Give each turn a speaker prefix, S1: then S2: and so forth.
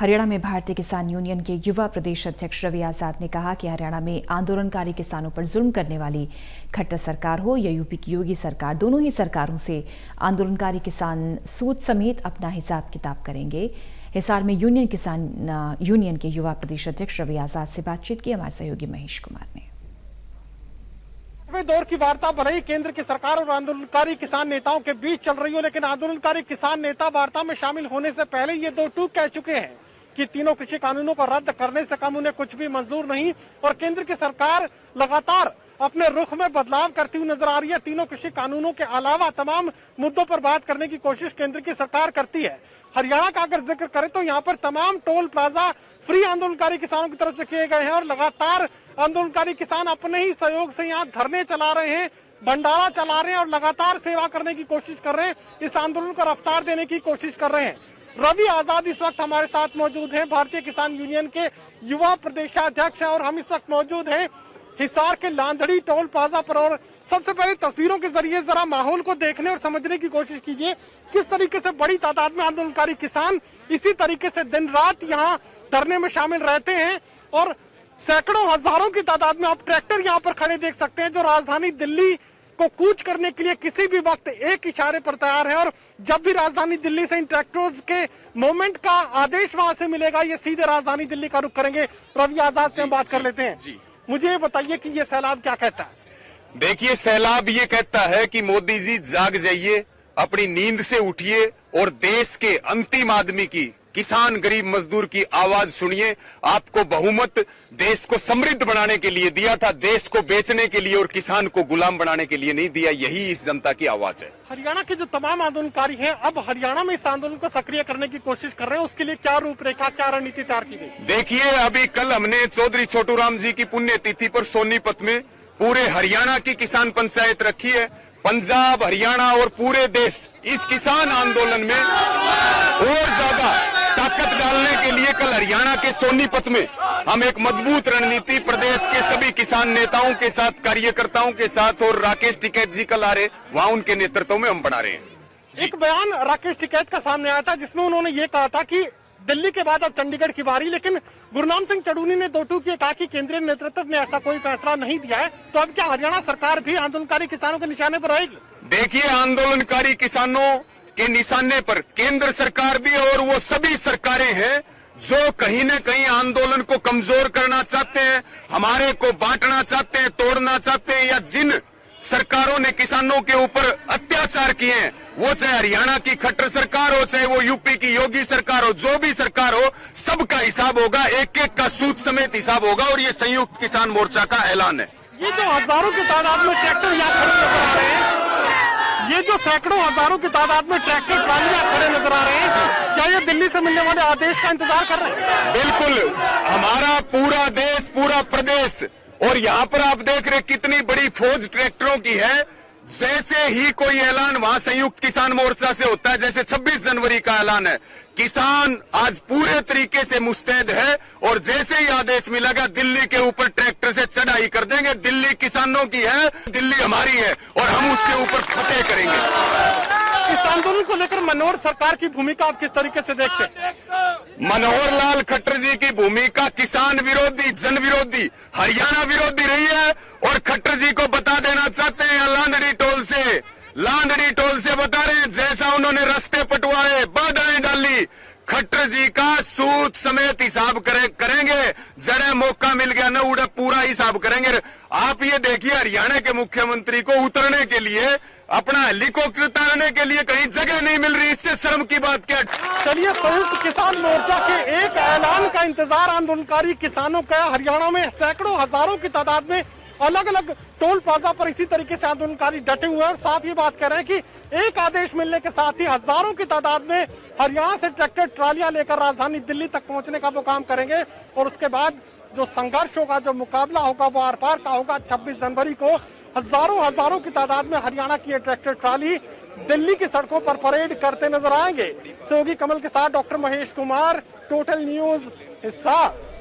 S1: हरियाणा में भारतीय किसान यूनियन के युवा प्रदेश अध्यक्ष रवि आजाद ने कहा कि हरियाणा में आंदोलनकारी किसानों पर जुल्म करने वाली खट्टर सरकार हो या यूपी की योगी सरकार, दोनों ही सरकारों से आंदोलनकारी किसान सूद समेत अपना हिसाब किताब करेंगे। हिसार में यूनियन के युवा प्रदेश अध्यक्ष रवि आजाद से बातचीत की हमारे सहयोगी महेश कुमार ने।
S2: दौर की वार्ता भले ही केंद्र की सरकार और आंदोलनकारी किसान नेताओं के बीच चल रही हो, लेकिन आंदोलनकारी किसान नेता वार्ता में शामिल होने से पहले ये दो टूक कह चुके हैं कि तीनों कृषि कानूनों को रद्द करने से कम उन्हें कुछ भी मंजूर नहीं। और केंद्र की सरकार लगातार अपने रुख में बदलाव करती हुई नजर आ रही है। तीनों कृषि कानूनों के अलावा तमाम मुद्दों पर बात करने की कोशिश केंद्र की सरकार करती है। हरियाणा का अगर जिक्र करें तो यहाँ पर तमाम टोल प्लाजा फ्री आंदोलनकारी किसानों की तरफ से किए गए हैं और लगातार आंदोलनकारी किसान अपने ही सहयोग से यहाँ धरने चला रहे हैं, भंडारा चला रहे हैं और लगातार सेवा करने की कोशिश कर रहे हैं। इस आंदोलन को रफ्तार देने की कोशिश कर रहे हैं। रवि आजाद इस वक्त हमारे साथ मौजूद हैं, भारतीय किसान यूनियन के युवा प्रदेशाध्यक्ष हैं और हम इस वक्त मौजूद हैं हिसार के लांधड़ी टोल प्लाजा पर। और सबसे पहले तस्वीरों के जरिए जरा माहौल को देखने और समझने की कोशिश कीजिए किस तरीके से बड़ी तादाद में आंदोलनकारी किसान इसी तरीके से दिन रात यहाँ धरने में शामिल रहते हैं और सैकड़ों हजारों की तादाद में आप ट्रैक्टर यहाँ पर खड़े देख सकते हैं जो राजधानी दिल्ली को कूच करने के लिए किसी भी वक्त एक इशारे पर तैयार है। और जब भी राजधानी दिल्ली से इन ट्रैक्टर्स के मूवमेंट का आदेश वहां से मिलेगा, ये सीधे राजधानी दिल्ली का रुख करेंगे। रवि आजाद से हम बात कर लेते हैं। मुझे ये बताइए कि ये सैलाब क्या कहता है?
S3: देखिए, सैलाब ये कहता है कि मोदी जी जाग जाइए, अपनी नींद से उठिए और देश के अंतिम आदमी की, किसान गरीब मजदूर की आवाज सुनिए। आपको बहुमत देश को समृद्ध बनाने के लिए दिया था, देश को बेचने के लिए और किसान को गुलाम बनाने के लिए नहीं दिया। यही इस जनता की आवाज है।
S2: हरियाणा के जो तमाम आंदोलनकारी हैं अब हरियाणा में इस आंदोलन को सक्रिय करने की कोशिश कर रहे हैं, उसके लिए क्या रूपरेखा, क्या रणनीति तैयार की गई?
S3: देखिए, अभी कल हमने चौधरी छोटू राम जी की पुण्यतिथि पर सोनीपत में पूरे हरियाणा की किसान पंचायत रखी है। पंजाब, हरियाणा और पूरे देश इस किसान आंदोलन में और ज्यादा ताकत डालने के लिए कल हरियाणा के सोनीपत में हम एक मजबूत रणनीति प्रदेश के सभी किसान नेताओं के साथ, कार्यकर्ताओं के साथ और राकेश टिकैत जी कल आ रहे, वहां उनके नेतृत्व में हम बना रहे हैं।
S2: एक बयान राकेश टिकैत का सामने आया था जिसमें उन्होंने ये कहा था कि दिल्ली के बाद अब चंडीगढ़ की बारी, लेकिन गुरनाम सिंह चढ़ूनी ने दो टूक ये कहा कि केंद्रीय नेतृत्व ने ऐसा कोई फैसला नहीं दिया है। तो अब क्या हरियाणा सरकार भी आंदोलनकारी किसानों के निशाने पर रहेगी?
S3: देखिए, आंदोलनकारी किसानों के निशाने पर केंद्र सरकार भी और वो सभी सरकारें हैं जो कहीं न कहीं आंदोलन को कमजोर करना चाहते हैं, हमारे को बांटना चाहते हैं, तोड़ना चाहते हैं, या जिन सरकारों ने किसानों के ऊपर अत्याचार किए हैं, वो चाहे हरियाणा की खट्टर सरकार हो, चाहे वो यूपी की योगी सरकार हो, जो भी सरकार हो, सबका हिसाब होगा, एक एक का सूद समेत हिसाब होगा। और ये संयुक्त किसान मोर्चा का ऐलान है।
S2: ये जो हजारों की तादाद में ट्रैक्टर यहाँ खड़े नजर आ रहे हैं, ये जो सैकड़ों हजारों की तादाद में ट्रैक्टर ट्रालियां खड़े नजर आ रहे हैं, क्या ये दिल्ली से मिलने वाले आदेश का इंतजार कर रहे हैं?
S3: बिल्कुल, हमारा पूरा देश, पूरा प्रदेश, और यहाँ पर आप देख रहे कितनी बड़ी फौज ट्रैक्टरों की है। जैसे ही कोई ऐलान वहां संयुक्त किसान मोर्चा से होता है, जैसे 26 जनवरी का ऐलान है, किसान आज पूरे तरीके से मुस्तैद है और जैसे ही आदेश मिलेगा दिल्ली के ऊपर ट्रैक्टर से चढ़ाई कर देंगे। दिल्ली किसानों की है, दिल्ली हमारी है और हम उसके ऊपर फतेह करेंगे।
S2: इस आंदोलन को लेकर मनोहर सरकार की भूमिका आप किस तरीके से देखते हैं?
S3: मनोहर लाल खट्टर जी की भूमिका किसान विरोधी, जन विरोधी, हरियाणा विरोधी रही है और खट्टर जी को बता देना चाहते हैं लांधड़ी टोल से बता रहे हैं, जैसा उन्होंने रास्ते पटवाए, बाधाएं डाली, खट्टर जी का सूद समेत हिसाब करेंगे। जड़े मौका मिल गया ना उड़ा पूरा हिसाब करेंगे। आप ये देखिए, हरियाणा के मुख्यमंत्री को उतरने के लिए, अपना हेलीकॉप्टर उतारने के लिए कहीं जगह नहीं मिल रही। इससे शर्म की बात क्या?
S2: चलिए, संयुक्त किसान मोर्चा के एक ऐलान का इंतजार आंदोलनकारी किसानों का। हरियाणा में सैकड़ों हजारों की तादाद में अलग अलग टोल प्लाजा पर इसी तरीके से आंदोलनकारी डटे हुए हैं और साथ ही बात कर रहे हैं कि एक आदेश मिलने के साथ ही हजारों की तादाद में हरियाणा से ट्रैक्टर ट्रालियां लेकर राजधानी दिल्ली तक पहुंचने का वो काम करेंगे। और उसके बाद जो संघर्ष होगा, जो मुकाबला होगा, वो आर पार का होगा। 26 जनवरी को हजारों की तादाद में हरियाणा की ये ट्रैक्टर ट्राली दिल्ली की सड़कों पर परेड करते नजर आएंगे। सहयोगी कमल के साथ doctor Mahesh Kumar, total news Hisar.